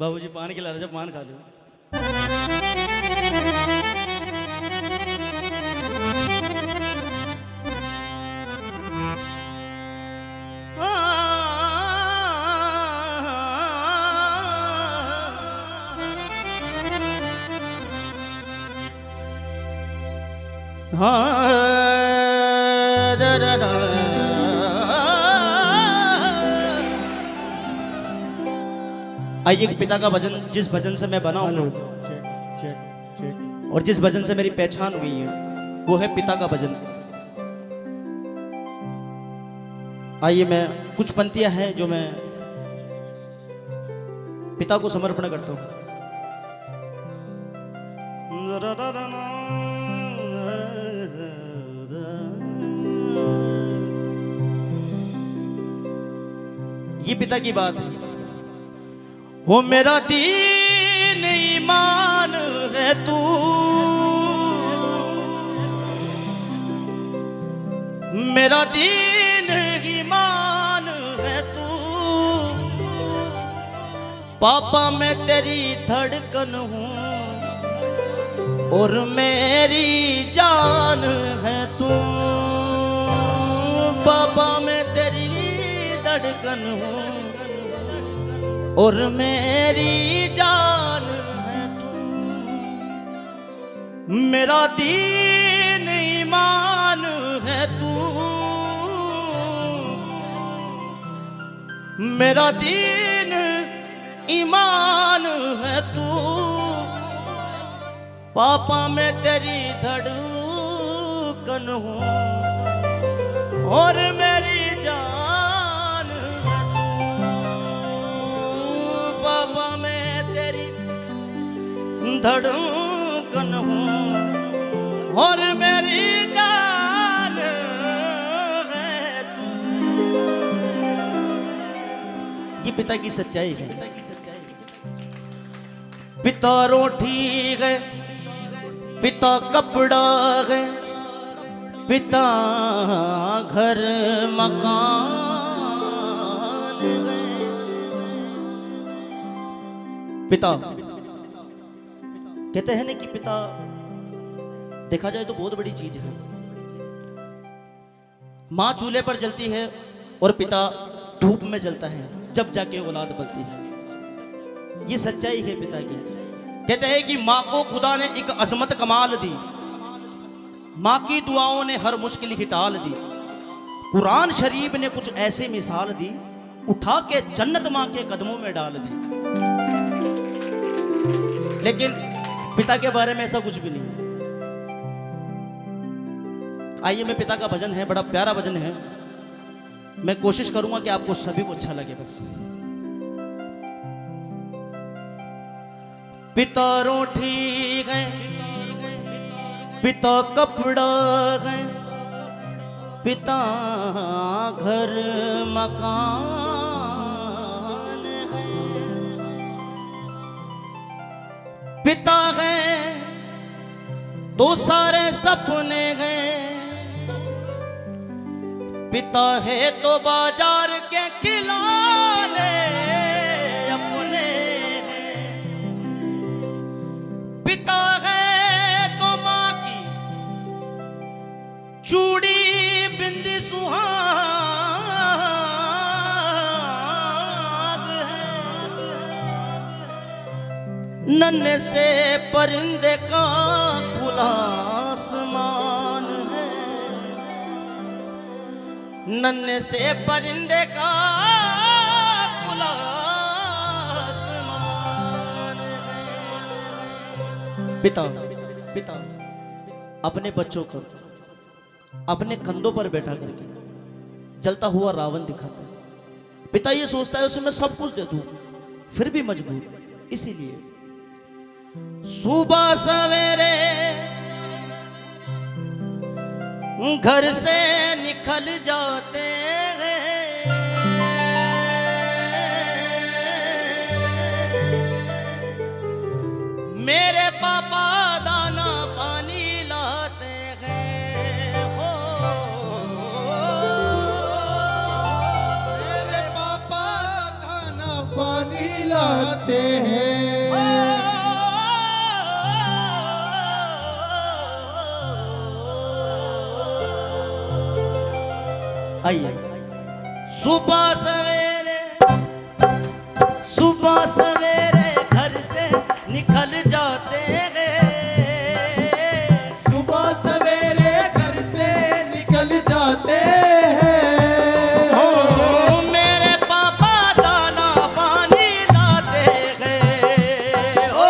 बाबूजी पान खिला रहे थे, पान खा लो। आइए, पिता का भजन जिस भजन से मैं बना हूं और जिस भजन से मेरी पहचान हुई है वो है पिता का भजन। आइए, मैं कुछ पंक्तियां हैं जो मैं पिता को समर्पण करता हूं। ये पिता की बात है। हो मेरा दीन ईमान है तू, मेरा दीन ईमान है तू, पापा मैं तेरी धड़कन हूँ और मेरी जान है तू, पापा मैं तेरी धड़कन हूँ और मेरी जान है तू, मेरा दीन ईमान है तू, मेरा दीन ईमान है तू, पापा मैं तेरी धड़कन हूँ और मेरी जान है तू, पापा मैं तेरी धड़कन हूँ और मेरी जान है तू। ये पिता की सच्चाई है। पिता रोटी है, पिता कपड़ा है, पिता घर मकान है। पिता कहते हैं ना कि पिता देखा जाए तो बहुत बड़ी चीज है। माँ चूल्हे पर जलती है और पिता धूप में जलता है, जब जाके औलाद पलती है। ये सच्चाई है पिता की। कहते हैं कि माँ को खुदा ने एक अजमत कमाल दी, माँ की दुआओं ने हर मुश्किल ही टाल दी। कुरान शरीफ ने कुछ ऐसी मिसाल दी, उठा के जन्नत माँ के कदमों में डाल दी। लेकिन पिता के बारे में ऐसा कुछ भी नहीं। आइए, मैं पिता का भजन है, बड़ा प्यारा भजन है। मैं कोशिश करूंगा कि आपको सभी को अच्छा लगे। बस पिता रोटी है, पिता कपड़ा है, पिता घर मकान है, पिता है तो सारे सपने हैं, पिता है तो बाजार के खिलौने अपने हैं, पिता है तो माँ की चूड़ी बिंदी सुहाग है, नन्हे से परिंदे का खुला आसमान है, नन्हे से परिंदे का खुला आसमान है। पिता पिता अपने बच्चों को अपने कंधों पर बैठा करके जलता हुआ रावण दिखाता है। पिता ये सोचता है उसे मैं सब कुछ दे दूं, फिर भी मजबूर। इसीलिए सुबह सवेरे घर से निकल जाते हैं, मेरे पापा दाना पानी लाते हैं। हो मेरे पापा दाना पानी लाते हैं। आइए। सुबह सवेरे घर से निकल जाते हैं, सुबह सवेरे घर से निकल जाते हैं। ओ मेरे पापा दाना पानी लाते हैं, ओ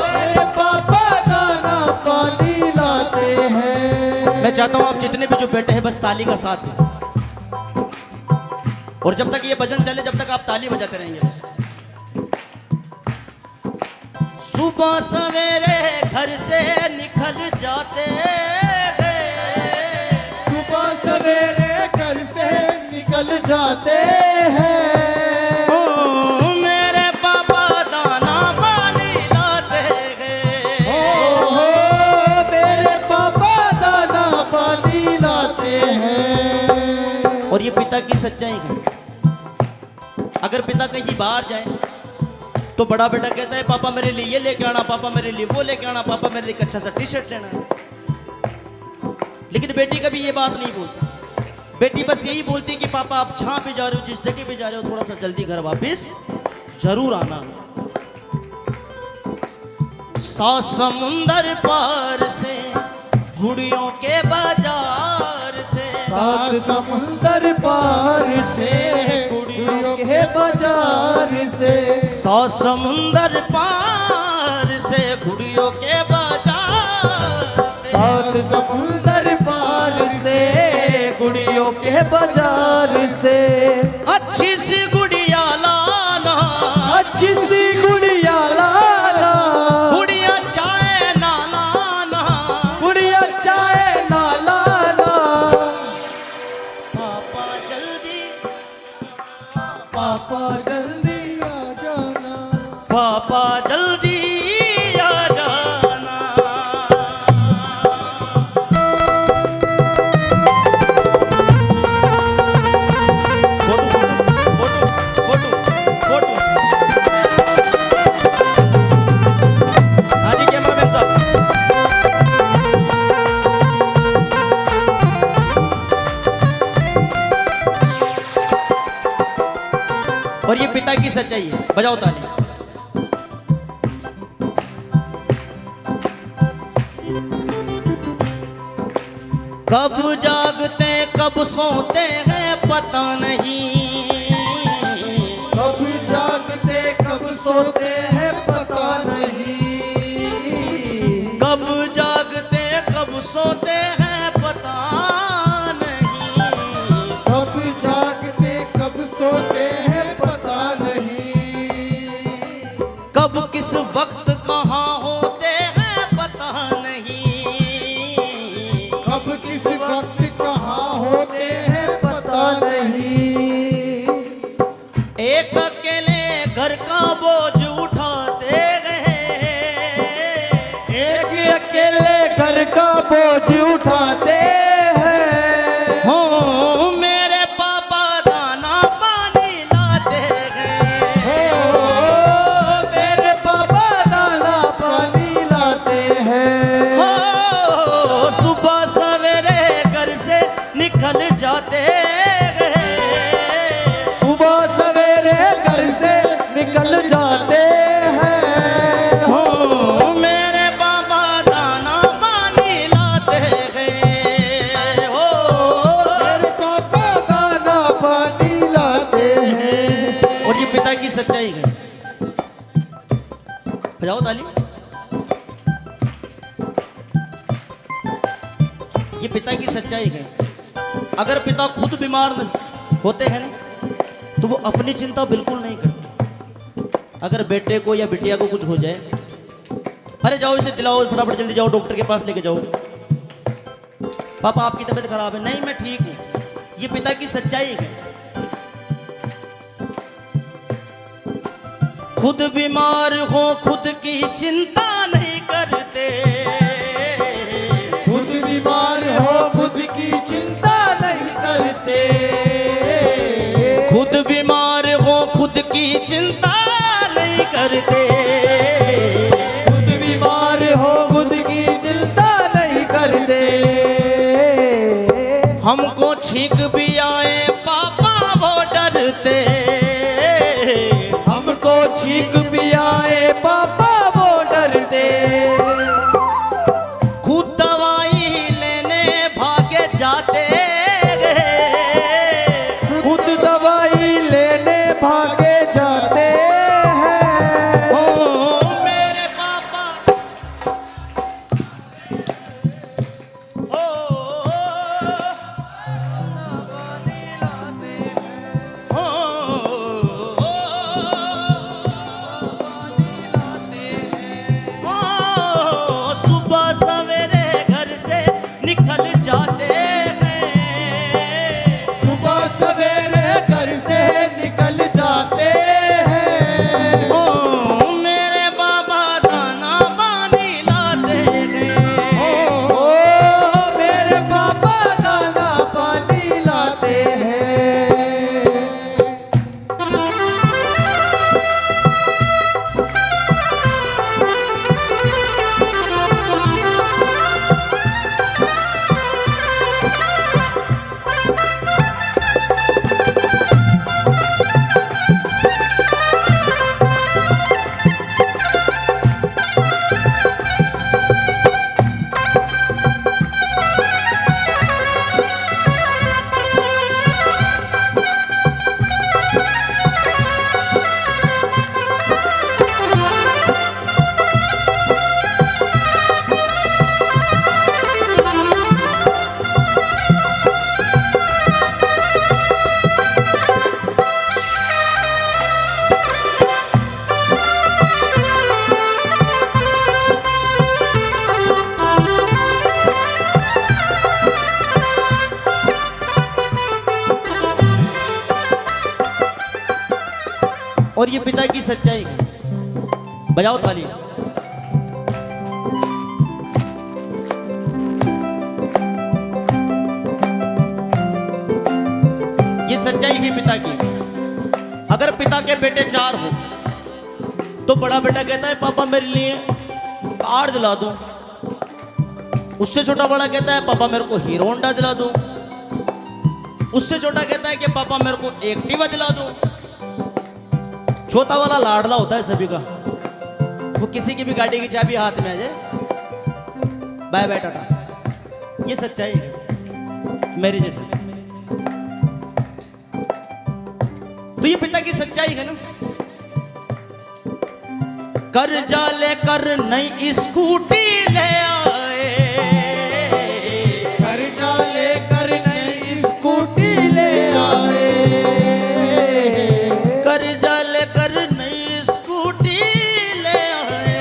मेरे पापा दाना पानी लाते हैं। मैं चाहता हूँ आप जितने भी जो बैठे हैं बस ताली का साथ दें, और जब तक ये भजन चले जब तक आप ताली बजाते रहेंगे बस। सुबह सवेरे घर से निकल जाते हैं, सुबह सवेरे घर से निकल जाते हैं। ओ मेरे पापा दाना पानी लाते हैं, ओ मेरे पापा दाना पानी लाते हैं। और ये पिता की सच्चाई है। अगर पिता कहीं बाहर जाए तो बड़ा बेटा कहता है पापा मेरे लिए ये लेके आना, पापा मेरे लिए वो लेके आना, पापा मेरे लिए एक अच्छा सा टी शर्ट लेना। लेकिन बेटी कभी ये बात नहीं बोलती। बेटी बस यही बोलती कि पापा आप जहां भी जा रहे हो, जिस जगह भी जा रहे हो, थोड़ा सा जल्दी घर वापस जरूर आना। सात समुंदर पार से गुड़ियों के बाजार से, सात समुंदर पार से गुड़ियों के बाजार से, सात समुंदर पार से गुड़ियों के बाजार से, सात समुंदर पार से गुड़ियों के बाजार से। अच्छी सी गुड़िया लाना, अच्छी सी गुड़िया लाना, गुड़िया चाहे ना लाना, गुड़िया चाहे ना लाना। पापा जल्दी, पापा जल्दी आ जाना, पापा जल्दी आ जाना। फोटो फोटो फोटो, हाँ जी कैमरामैन साहब। और ये पिता की सच्चाई है। बजाओ ताली। कब जागते कब सोते हैं पता नहीं, कब जागते कब सोते हैं पता नहीं, कब जागते कब सोते हैं पता नहीं, कब जागते कब सोते हैं पता नहीं, कब किस वक्त कहाँ होते हैं पता नहीं, कब किस वक्त कहाँ होते हैं पता नहीं। एक अकेले घर का बोझ उठाते हैं, एक अकेले घर का बोझ उठाते हैं। हो मेरे पापा दाना पानी लाते हैं, ओ मेरे पापा दाना पानी लाते हैं। हो सुबह सवेरे घर से निकल जाते हैं, सुबह सवेरे घर से निकल जाते हैं। हो मेरे पापा दाना पानी लाते हैं, हो मेरे पापा दाना पानी लाते हैं। और ये पिता की सच्चाई है। बजाओ ताली। ये पिता की सच्चाई है। अगर पिता खुद बीमार होते हैं ना तो वो अपनी चिंता बिल्कुल नहीं करते। अगर बेटे को या बिटिया को कुछ हो जाए, अरे जाओ इसे दिलाओ, फटाफट जल्दी जाओ डॉक्टर के पास लेके जाओ। पापा आपकी तबीयत खराब है, नहीं मैं ठीक हूं। ये पिता की सच्चाई है। खुद बीमार हो खुद की चिंता नहीं करते, खुद बीमार हो खुद की चिंता नहीं करते, खुद बीमार हो खुद की चिंता नहीं करते, खुद बीमार हो खुद की चिंता नहीं करते। हमको छींक भी आए पापा वो डरते, हमको छींक भी आए पापा वो डरते, खुद दवाई लेने भागे जाते, खुद दवाई लेने भागे जाते हैं। ओ मेरे पापा, ओ सुबह सवेरे घर से निकल जाते हैं, सुबह सवेरे घर से निकल जाते हैं। ओ मेरे बाबा दाना पानी लाते हैं, ओ मेरे पापा दाना पानी लाते हैं। और ये पिता की सच्चाई है। बजाओ ताली। ये सच्चाई है पिता की। अगर पिता के बेटे 4 हो तो बड़ा बेटा कहता है पापा मेरे लिए कार दिला दो, उससे छोटा बड़ा कहता है पापा मेरे को हीरो होंडा दिला दो, उससे छोटा कहता है कि पापा मेरे को एक्टिवा दिला दो। छोटा वाला लाडला होता है सभी का, वो किसी की भी गाड़ी की चाबी हाथ में आ जाए बाय बाय टाटा। ये सच्चाई है मेरी जैसे। तो ये पिता की सच्चाई है ना। कर्जा लेकर नई स्कूटी ले आए, कर्जा लेकर नई स्कूटी ले आए, कर्जा लेकर नई स्कूटी ले आए,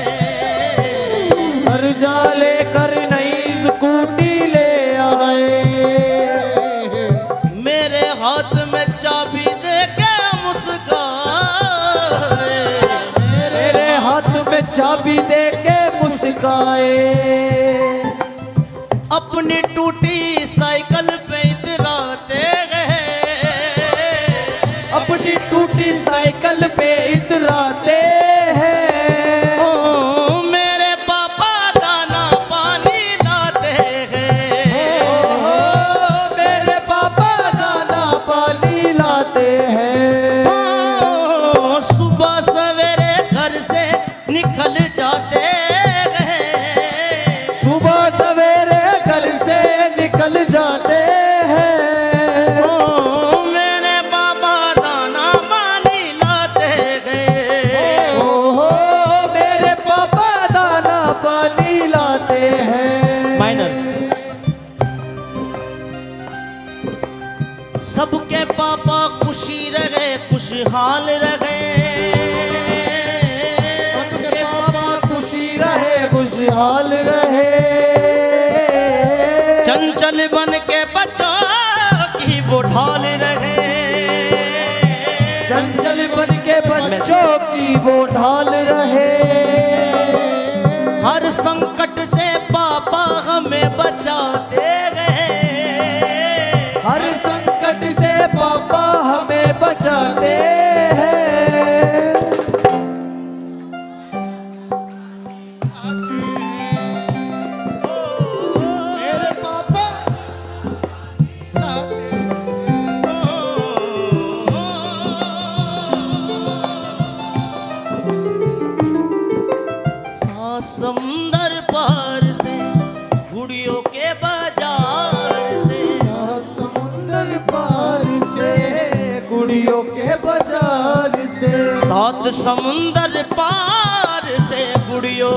कर्जा लेकर नई स्कूटी ले आए। मेरे हाथ में चाबी दे के मुस्काए, मेरे हाथ में चाबी दे के मुस्काए, अपनी टूटी साइकिल पे इतराते गए, अपनी टूटी साइकिल पे इतराते हैं। ओ मेरे पापा दाना पानी लाते हैं, ओ मेरे पापा दाना पानी लाते हैं। ओ सुबह सवेरे घर से निकल जाते हैं, सुबह सवेरे घर से निकल जाते हैं। ओ मेरे पापा दाना पानी लाते हैं। ओहो मेरे पापा दाना पानी लाते हैं। माइनर। सबके पापा खुशी रहे खुशहाल रहे, सबके पापा खुशी रहे खुशहाल रहे, चंचल बन के बच्चों की वो ढाल रहे, चंचल बन के बच्चों की वो ढाल रहे। हर संकट से पापा हमें बचाते गए, हर संकट से पापा हमें बचाते हैं। मेरे पापा बाजार से, समुंदर पार से, गुड़ियों के बाजार से, सात समुंदर पार से गुड़ियों